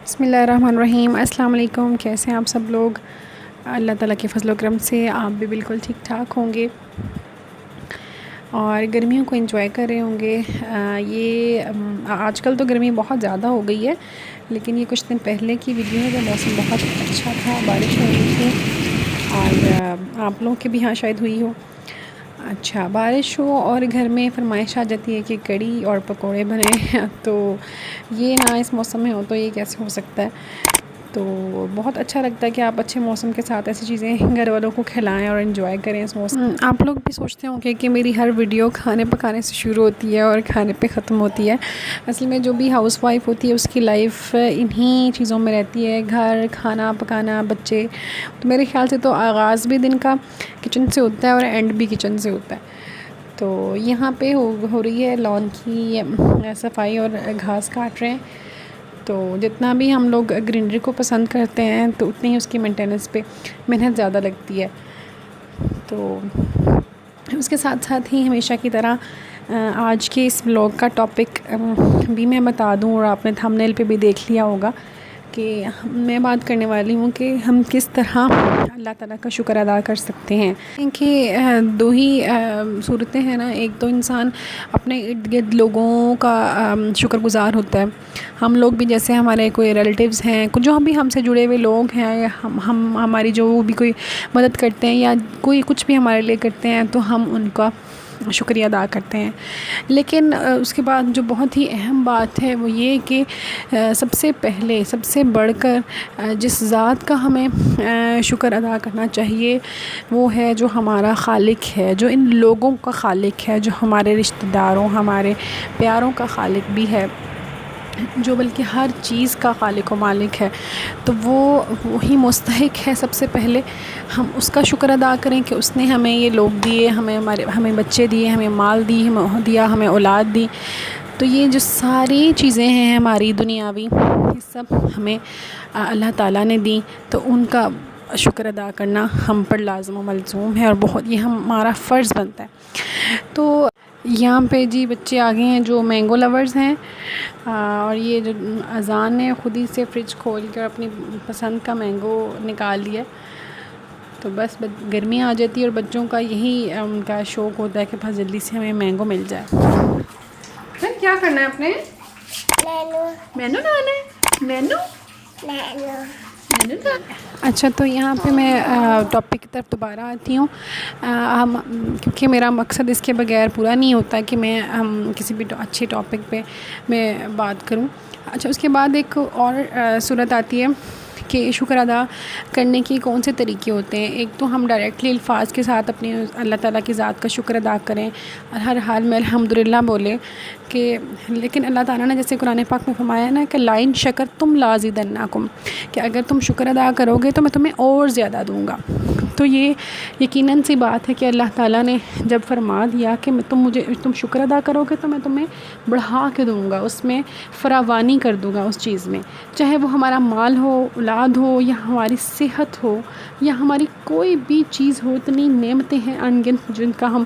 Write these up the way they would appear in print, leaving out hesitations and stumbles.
بسم اللہ الرحمن الرحیم۔ السلام علیکم، کیسے ہیں آپ سب لوگ؟ اللہ تعالیٰ کے فضل و کرم سے آپ بھی بالکل ٹھیک ٹھاک ہوں گے اور گرمیوں کو انجوائے کر رہے ہوں گے۔ آج کل تو گرمی بہت زیادہ ہو گئی ہے، لیکن یہ کچھ دن پہلے کی ویڈیو ہے جب موسم بہت اچھا تھا، بارش ہو رہی تھی اور آپ لوگ کے بھی یہاں شاید ہوئی ہو۔ اچھا، بارش ہو اور گھر میں فرمائش آ جاتی ہے کہ کڑی اور پکوڑے بنے تو یہ نہ اس موسم میں ہو تو یہ کیسے ہو سکتا ہے؟ تو بہت اچھا لگتا ہے کہ آپ اچھے موسم کے ساتھ ایسی چیزیں گھر والوں کو کھلائیں اور انجوائے کریں اس موسم۔ آپ لوگ بھی سوچتے ہوں کہ میری ہر ویڈیو کھانے پکانے سے شروع ہوتی ہے اور کھانے پہ ختم ہوتی ہے۔ اصل میں جو بھی ہاؤس وائف ہوتی ہے اس کی لائف انہی چیزوں میں رہتی ہے، گھر، کھانا پکانا، بچے۔ تو میرے خیال سے تو آغاز بھی دن کا کچن سے ہوتا ہے اور اینڈ بھی کچن سے ہوتا ہے۔ تو یہاں پہ ہو رہی ہے لان کی صفائی اور گھاس کاٹ رہے ہیں۔ تو جتنا بھی ہم لوگ گرینری کو پسند کرتے ہیں تو اتنی ہی اس کی مینٹیننس پہ محنت زیادہ لگتی ہے۔ تو اس کے ساتھ ساتھ ہی ہمیشہ کی طرح آج کے اس بلاگ کا ٹاپک بھی میں بتا دوں، اور آپ نے تھمبنیل پہ بھی دیکھ لیا ہوگا کہ میں بات کرنے والی ہوں کہ ہم کس طرح اللہ تعالیٰ کا شکر ادا کر سکتے ہیں۔ کہ دو ہی صورتیں ہیں نا، ایک تو انسان اپنے ارد گرد لوگوں کا شکر گزار ہوتا ہے۔ ہم لوگ بھی جیسے ہمارے کوئی ریلیٹیوز ہیں، جو بھی ہم سے جڑے ہوئے لوگ ہیں، یا ہماری جو بھی کوئی مدد کرتے ہیں یا کوئی کچھ بھی ہمارے لیے کرتے ہیں تو ہم ان کا شکریہ ادا کرتے ہیں۔ لیکن اس کے بعد جو بہت ہی اہم بات ہے وہ یہ کہ سب سے پہلے، سب سے بڑھ کر جس ذات کا ہمیں شکر ادا کرنا چاہیے وہ ہے جو ہمارا خالق ہے، جو ان لوگوں کا خالق ہے، جو ہمارے رشتہ داروں، ہمارے پیاروں کا خالق بھی ہے، جو بلکہ ہر چیز کا خالق و مالک ہے۔ تو وہی مستحق ہے سب سے پہلے ہم اس کا شکر ادا کریں کہ اس نے ہمیں یہ لوگ دیے، ہمیں بچے دیے، ہمیں مال دیا، ہمیں اولاد دی۔ تو یہ جو ساری چیزیں ہیں ہماری دنیاوی، یہ سب ہمیں اللہ تعالیٰ نے دی، تو ان کا شکر ادا کرنا ہم پر لازم و ملزوم ہے اور بہت یہ ہمارا فرض بنتا ہے۔ تو یہاں پہ جی بچے آگے ہیں جو مینگو لورز ہیں، اور یہ جو اذان نے خود ہی سے فریج کھول کر اپنی پسند کا مینگو نکال لیا۔ تو بس گرمی آ جاتی ہے اور بچوں کا یہی ان کا شوق ہوتا ہے کہ بہت جلدی سے ہمیں مینگو مل جائے۔ پھر کیا کرنا ہے آپ نے؟ مینو لانا ہے؟ مینو اچھا، تو یہاں پہ میں ٹاپک کی طرف دوبارہ آتی ہوں، کیونکہ میرا مقصد اس کے بغیر پورا نہیں ہوتا کہ میں کسی بھی اچھے ٹاپک پہ میں بات کروں۔ اچھا، اس کے بعد ایک اور صورت آتی ہے کہ شکر ادا کرنے کی کون سے طریقے ہوتے ہیں۔ ایک تو ہم ڈائریکٹلی الفاظ کے ساتھ اپنی اللہ تعالیٰ کی ذات کا شکر ادا کریں اور ہر حال میں الحمدللہ بولیں کہ، لیکن اللہ تعالیٰ نے جیسے قرآن پاک میں فرمایا نا کہ لائن شکر تم لازیدنکم، کہ اگر تم شکر ادا کرو گے تو میں تمہیں اور زیادہ دوں گا۔ تو یہ یقیناً سی بات ہے کہ اللہ تعالیٰ نے جب فرما دیا کہ تم شکر ادا کرو گے تو میں تمہیں بڑھا کے دوں گا، اس میں فراوانی کر دوں گا اس چیز میں، چاہے وہ ہمارا مال ہو، اولاد ہو، یا ہماری صحت ہو، یا ہماری کوئی بھی چیز ہو۔ اتنی نعمتیں ہیں ان گنت جن کا ہم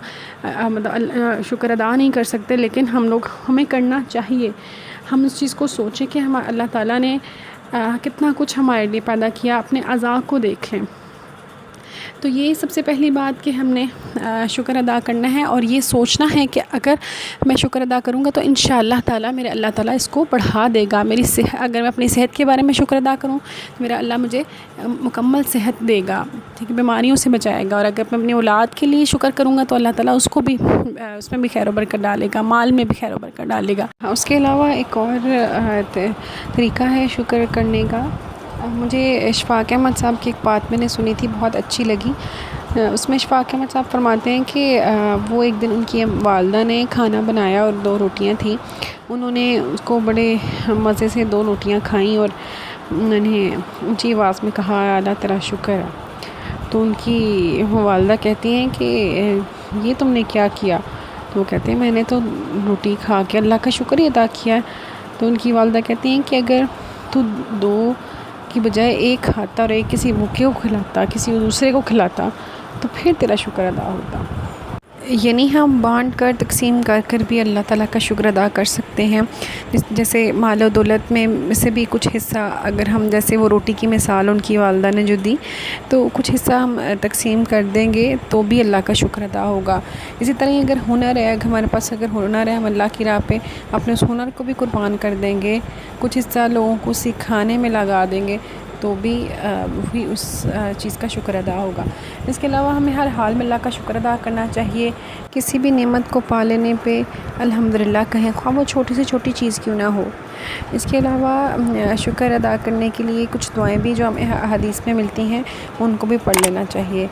شکر ادا نہیں کر سکتے، لیکن ہمیں کرنا چاہیے۔ ہم اس چیز کو سوچیں کہ اللہ تعالیٰ نے کتنا کچھ ہمارے لیے پیدا کیا، اپنے اعضاء کو دیکھ لیں۔ تو یہ سب سے پہلی بات کہ ہم نے شکر ادا کرنا ہے اور یہ سوچنا ہے کہ اگر میں شکر ادا کروں گا تو انشاءاللہ تعالیٰ میرے اللہ تعالیٰ اس کو بڑھا دے گا۔ اگر میں اپنی صحت کے بارے میں شکر ادا کروں تو میرا اللہ مجھے مکمل صحت دے گا، ٹھیک ہے، بیماریوں سے بچائے گا۔ اور اگر میں اپنی اولاد کے لیے شکر کروں گا تو اللہ تعالیٰ اس میں بھی خیر و برکت ڈالے گا، مال میں بھی خیر و برکت ڈالے گا۔ اس کے علاوہ ایک اور طریقہ ہے شکر کرنے کا۔ مجھے اشفاق احمد صاحب کی ایک بات میں نے سنی تھی، بہت اچھی لگی۔ اس میں اشفاق احمد صاحب فرماتے ہیں کہ وہ ایک دن ان کی والدہ نے کھانا بنایا اور 2 روٹیاں تھیں، انہوں نے اس کو بڑے مزے سے 2 روٹیاں کھائیں اور انہوں نے اونچی آواز میں کہا اللہ تیرا شکر ہے۔ تو ان کی والدہ کہتی ہیں کہ یہ تم نے کیا کیا؟ تو وہ کہتے ہیں میں نے تو روٹی کھا کے اللہ کا شکر ہی ادا کیا ہے۔ تو ان کی والدہ کہتی ہیں کہ اگر تو 2 کی بجائے 1 کھاتا اور 1 کسی بھوکے کو کھلاتا، کسی دوسرے کو کھلاتا، تو پھر تیرا شکر ادا ہوتا۔ یعنی ہم بانٹ کر تقسیم کر کر بھی اللہ تعالیٰ کا شکر ادا کر سکتے ہیں. جیسے مال و دولت میں سے بھی کچھ حصہ اگر ہم، جیسے وہ روٹی کی مثال ان کی والدہ نے جو دی، تو کچھ حصہ ہم تقسیم کر دیں گے تو بھی اللہ کا شکر ادا ہوگا. اسی طرح اگر ہنر ہے، ہمارے پاس اگر ہنر ہے، ہم اللہ کی راہ پہ اپنے اس ہنر کو بھی قربان کر دیں گے، کچھ حصہ لوگوں کو سکھانے میں لگا دیں گے تو بھی وہی اس چیز کا شکر ادا ہوگا. اس کے علاوہ ہمیں ہر حال میں اللہ کا شکر ادا کرنا چاہیے. کسی بھی نعمت کو پا لینے پہ الحمدللہ کہیں، خواہ وہ چھوٹی سے چھوٹی چیز کیوں نہ ہو. اس کے علاوہ شکر ادا کرنے کے لیے کچھ دعائیں بھی جو ہمیں حدیث میں ملتی ہیں ان کو بھی پڑھ لینا چاہیے.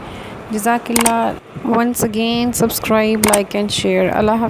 جزاک اللہ. Once again subscribe, like and share. اللہ حافظ.